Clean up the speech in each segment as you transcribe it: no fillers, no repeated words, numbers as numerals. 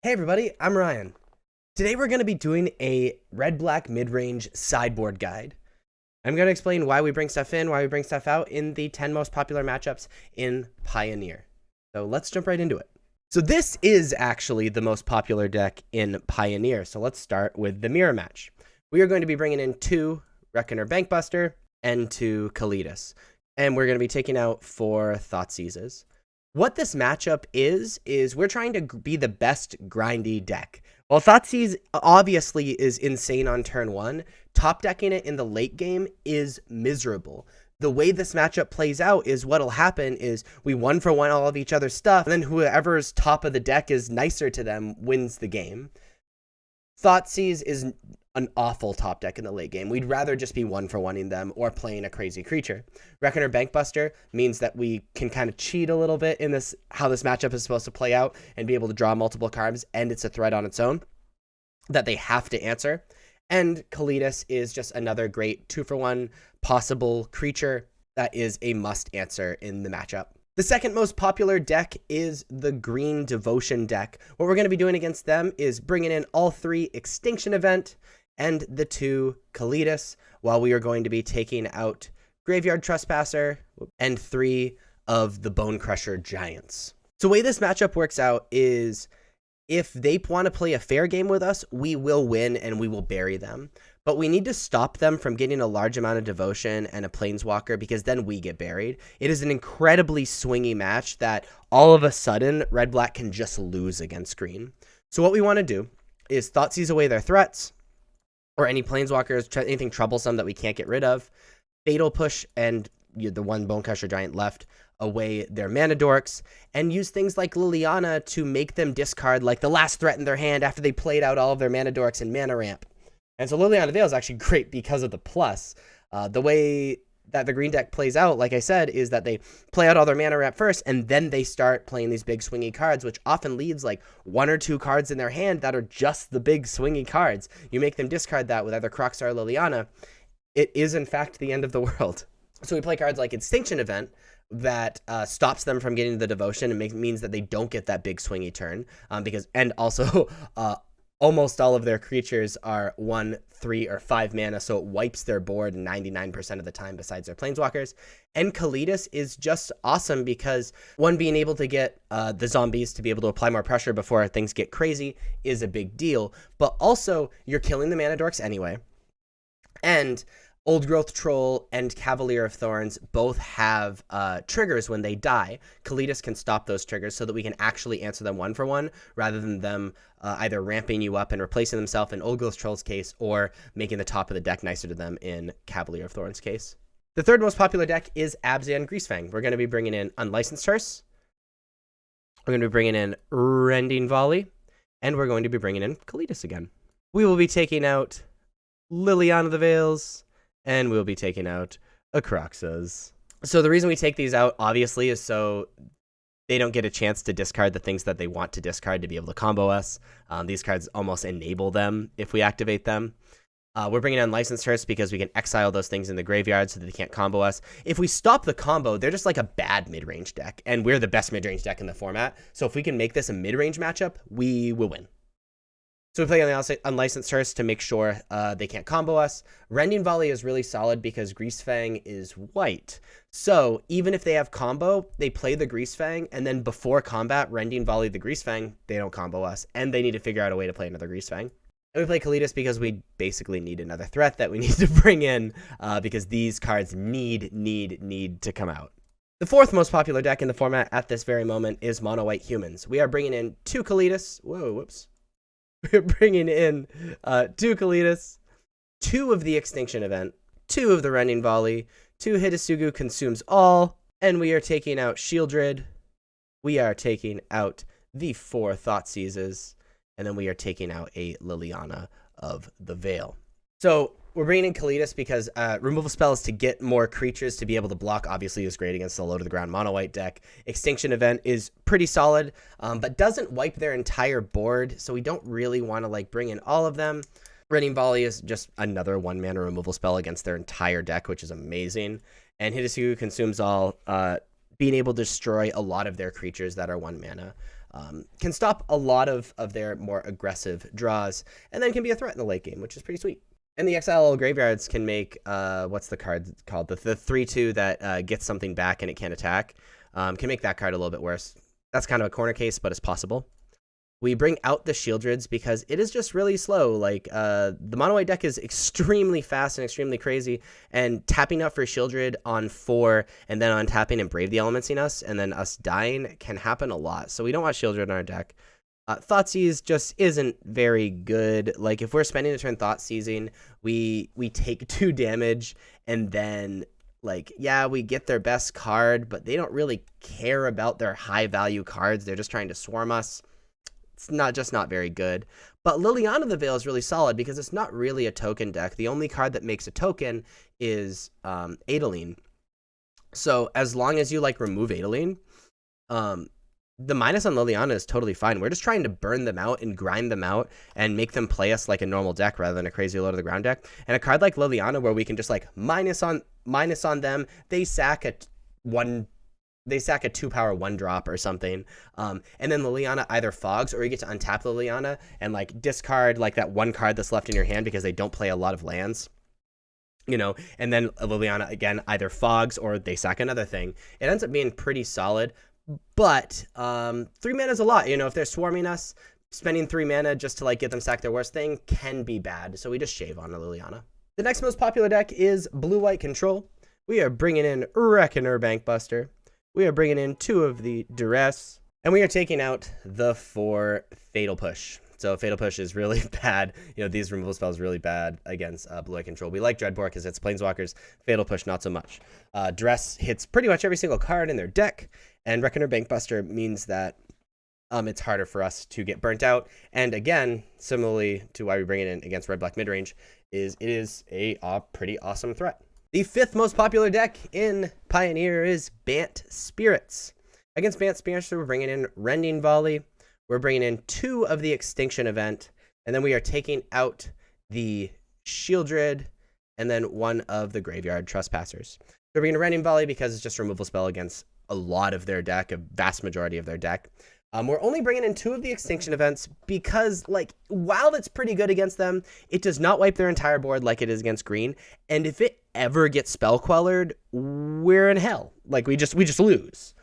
Hey everybody, I'm Ryan. Today we're going to be doing a Red Black Midrange sideboard guide. I'm going to explain why we bring stuff in, why we bring stuff out in the 10 most popular matchups in Pioneer. So let's jump right into it. So this is actually the most popular deck in Pioneer. So let's start with the mirror match. We are going to be bringing in 2 Reckoner Bankbuster and 2 Kalidas. And we're going to be taking out 4 Thoughtseizes. What this matchup is we're trying to be the best grindy deck. While Thoughtseize obviously is insane on turn 1, top decking it in the late game is miserable. The way this matchup plays out is what'll happen is we 1-for-1 all of each other's stuff, and then whoever's top of the deck is nicer to them wins the game. Thoughtseize is an awful top deck in the late game. We'd rather just be 1-for-1ing them or playing a crazy creature. Reckoner Bankbuster means that we can kind of cheat a little bit in this, how this matchup is supposed to play out, and be able to draw multiple cards, and it's a threat on its own that they have to answer. And Kalidas is just another great 2-for-1 possible creature that is a must answer in the matchup. The second most popular deck is the Green Devotion deck. What we're going to be doing against them is bringing in all 3 Extinction Event and the 2 Kalidas, while we are going to be taking out Graveyard Trespasser and 3 of the Bone Crusher Giants. So the way this matchup works out is if they want to play a fair game with us, we will win and we will bury them. But we need to stop them from getting a large amount of Devotion and a Planeswalker, because then we get buried. It is an incredibly swingy match that all of a sudden Red Black can just lose against Green. So what we want to do is Thoughtseize away their threats, or any Planeswalkers, anything troublesome that we can't get rid of. Fatal Push and the 1 Bone Crusher Giant left away their mana dorks, and use things like Liliana to make them discard like the last threat in their hand after they played out all of their mana dorks and mana ramp. And so Liliana Veil is actually great because of the plus. The way that the green deck plays out, like I said, is that they play out all their mana ramp first, and then they start playing these big swingy cards, which often leaves like 1 or 2 cards in their hand that are just the big swingy cards. You make them discard that with either Crocstar or Liliana, it is in fact the end of the world. So we play cards like Extinction Event that stops them from getting the Devotion and means that they don't get that big swingy turn, and also almost all of their creatures are 1, 3, or 5 mana, so it wipes their board 99% of the time besides their Planeswalkers. And Kalidas is just awesome because, 1, being able to get the zombies to be able to apply more pressure before things get crazy is a big deal, but also you're killing the mana dorks anyway. And Old Growth Troll and Cavalier of Thorns both have triggers when they die. Kalidas can stop those triggers so that we can actually answer them 1-for-1, rather than them either ramping you up and replacing themselves in Old Growth Troll's case, or making the top of the deck nicer to them in Cavalier of Thorns' case. The third most popular deck is Abzan Greasefang. We're going to be bringing in Unlicensed Hearse. We're going to be bringing in Rending Volley. And we're going to be bringing in Kalidas again. We will be taking out Liliana the Veils, and we'll be taking out Acroxas. So the reason we take these out, obviously, is so they don't get a chance to discard the things that they want to discard to be able to combo us. These cards almost enable them if we activate them. We're bringing in Licensed Hearse because we can exile those things in the graveyard so that they can't combo us. If we stop the combo, they're just like a bad mid-range deck, and we're the best mid-range deck in the format. So if we can make this a mid-range matchup, we will win. So we play on the Unlicensed Hearse to make sure they can't combo us. Rending Volley is really solid because Greasefang is white. So even if they have combo, they play the Greasefang, and then before combat, Rending Volley the Greasefang, they don't combo us, and they need to figure out a way to play another Greasefang. And we play Kalidas because we basically need another threat that we need to bring in because these cards need to come out. The fourth most popular deck in the format at this very moment is Mono White Humans. We are bringing in 2 Kalidas. Whoa, whoops. We're bringing in 2 Kalidas, 2 of the Extinction Event, 2 of the Rending Volley, 2 Hidetsugu Consumes All, and we are taking out Shieldred. We are taking out the 4 Thoughtseizes, and then we are taking out a Liliana of the Veil. So we're bringing in Kalidas because removal spells to get more creatures to be able to block obviously is great against the low-to-the-ground mono-white deck. Extinction Event is pretty solid, but doesn't wipe their entire board, so we don't really want to like bring in all of them. Rending Volley is just another 1-mana removal spell against their entire deck, which is amazing. And Hidetsugu Consumes All, being able to destroy a lot of their creatures that are 1 mana. can stop a lot of their more aggressive draws, and then can be a threat in the late game, which is pretty sweet. And the exile graveyards can make, what's the card called? The 3/2 that gets something back and it can't attack. Can make that card a little bit worse. That's kind of a corner case, but it's possible. We bring out the Shieldreds because it is just really slow. Like, the mono white deck is extremely fast and extremely crazy, and tapping out for Shieldred on 4 and then untapping and Brave the Elements in us and then us dying can happen a lot. So we don't want Shieldred in our deck. Thoughtseize just isn't very good. Like, if we're spending a turn Thoughtseizing, we take 2 damage, and then, like, yeah, we get their best card, but they don't really care about their high-value cards. They're just trying to swarm us. It's not very good. But Liliana the Veil is really solid because it's not really a token deck. The only card that makes a token is Adeline. So as long as you, like, remove Adeline, the minus on Liliana is totally fine. We're just trying to burn them out and grind them out and make them play us like a normal deck rather than a crazy low to the ground deck. And a card like Liliana where we can just, like, minus on them, they sack a 2-power 1-drop or something. And then Liliana either fogs, or you get to untap Liliana and, like, discard, like, that one card that's left in your hand because they don't play a lot of lands. You know, and then Liliana, again, either fogs or they sack another thing. It ends up being pretty solid. But 3 mana is a lot. You know, if they're swarming us, spending 3 mana just to, like, get them sack their worst thing can be bad. So we just shave on a Liliana. The next most popular deck is Blue-White Control. We are bringing in Reckoner Bankbuster. We are bringing in 2 of the Duress. And we are taking out the 4 Fatal Push. So Fatal Push is really bad. You know, these removal spells really bad against Blue-White Control. We like Dreadbore because it's Planeswalkers. Fatal Push, not so much. Duress hits pretty much every single card in their deck. And Reckoner Bankbuster means that it's harder for us to get burnt out. And again, similarly to why we bring it in against Red Black Midrange, it is a pretty awesome threat. The 5th most popular deck in Pioneer is Bant Spirits. Against Bant Spirits, we're bringing in Rending Volley. We're bringing in 2 of the Extinction Event. And then we are taking out the Shieldred and then 1 of the Graveyard Trespassers. We're bringing in Rending Volley because it's just a removal spell against a lot of their deck, a vast majority of their deck. We're only bringing in 2 of the Extinction Events because, like, while it's pretty good against them, it does not wipe their entire board like it is against green. And if it ever gets spell quellered, we're in hell. Like, we just lose.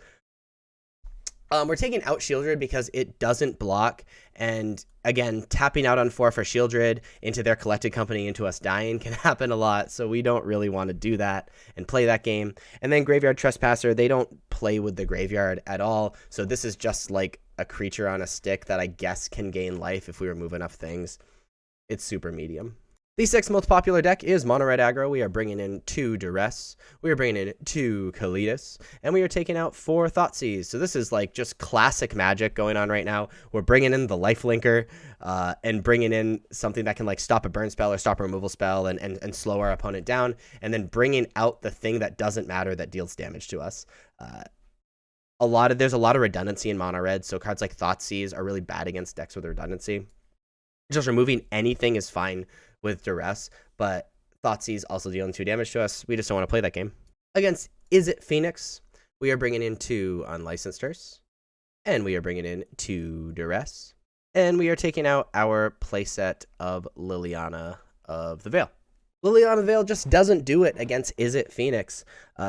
We're taking out Shieldred because it doesn't block, and again, tapping out on 4 for Shieldred into their Collected Company into us dying can happen a lot, so we don't really want to do that and play that game. And then Graveyard Trespasser, they don't play with the graveyard at all, so this is just like a creature on a stick that I guess can gain life if we remove enough things. It's super medium. The 6th most popular deck is Mono Red Aggro. We are bringing in 2 Duress. We are bringing in 2 Kalitas. And we are taking out 4 Thoughtseize. So this is like just classic Magic going on right now. We're bringing in the Lifelinker and bringing in something that can, like, stop a burn spell or stop a removal spell and slow our opponent down. And then bringing out the thing that doesn't matter that deals damage to us. There's a lot of redundancy in Mono Red. So cards like Thoughtseize are really bad against decks with redundancy. Just removing anything is fine with Duress, but Thoughtseize also dealing 2 damage to us. We just don't want to play that game. Against Is It Phoenix, we are bringing in 2 Unlicensed Hearse, and we are bringing in 2 Duress, and we are taking out our playset of Liliana of the Veil. Liliana of the Veil just doesn't do it against Is It Phoenix.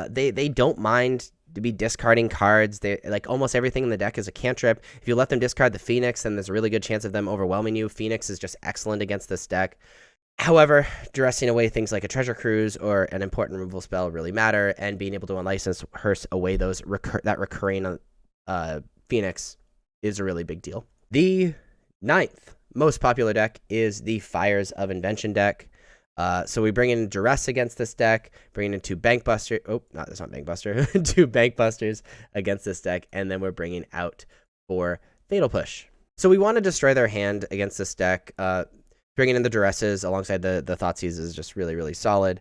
They don't mind to be discarding cards. They, like, almost everything in the deck is a cantrip. If you let them discard the Phoenix, then there's a really good chance of them overwhelming you. Phoenix is just excellent against this deck. However, dressing away things like a Treasure Cruise or an important removal spell really matter, and being able to Unlicense Hearse away those that recurring Phoenix is a really big deal. The 9th most popular deck is the Fires of Invention deck. So we bring in Duress against this deck, bringing in 2 Bankbuster. Oh, no, that's not Bankbuster. 2 Bankbusters against this deck, and then we're bringing out 4 Fatal Push. So we want to destroy their hand against this deck. Bringing in the Duresses alongside the Thoughtseize is just really, really solid.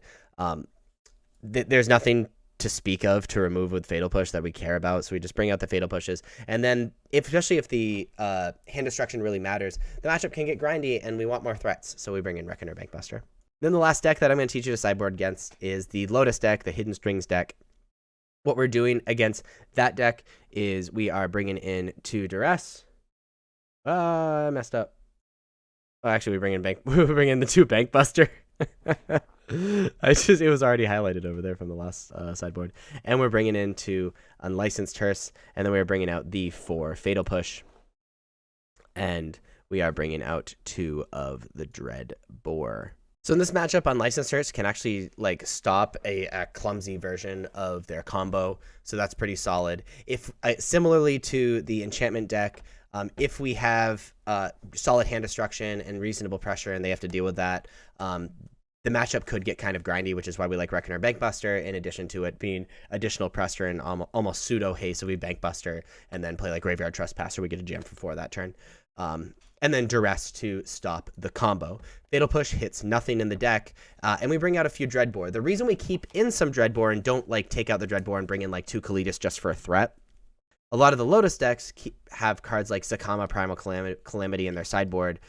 There's nothing to speak of to remove with Fatal Push that we care about, so we just bring out the Fatal Pushes. And then, especially if the hand destruction really matters, the matchup can get grindy, and we want more threats, so we bring in Reckoner Bankbuster. Then the last deck that I'm going to teach you to sideboard against is the Lotus deck, the Hidden Strings deck. What we're doing against that deck is we are bringing in 2 Duress, I messed up. Oh, actually, we bring in the 2 Bank Buster. It was already highlighted over there from the last sideboard. And we're bringing in 2 Unlicensed Hearse, and then we're bringing out the 4 Fatal Push. And we are bringing out 2 of the Dread Boar. So in this matchup, Unlicensed Hearse can actually like stop a clumsy version of their combo, so that's pretty solid. If similarly to the enchantment deck, if we have solid hand destruction and reasonable pressure and they have to deal with that, the matchup could get kind of grindy, which is why we like Reckoner Bankbuster, in addition to it being additional pressure and almost pseudo haste. So we Bankbuster and then play like Graveyard Trespasser. We get a jam for 4 that turn. And then Duress to stop the combo. Fatal Push hits nothing in the deck, and we bring out a few Dreadbore. The reason we keep in some Dreadbore and don't like take out the Dreadbore and bring in like 2 Kalitas just for a threat, a lot of the Lotus decks have cards like Sakama Primal Calamity in their sideboard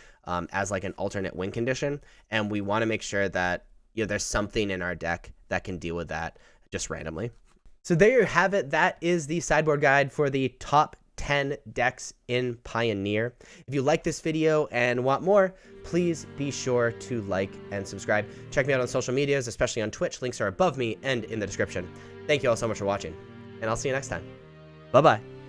as like an alternate win condition, and we want to make sure that there's something in our deck that can deal with that just randomly. So there you have it. That is the sideboard guide for the top 10 decks in Pioneer. If you like this video and want more, please be sure to like and subscribe. Check me out on social medias, especially on Twitch. Links are above me and in the description. Thank you all so much for watching, and I'll see you next time. Bye-bye.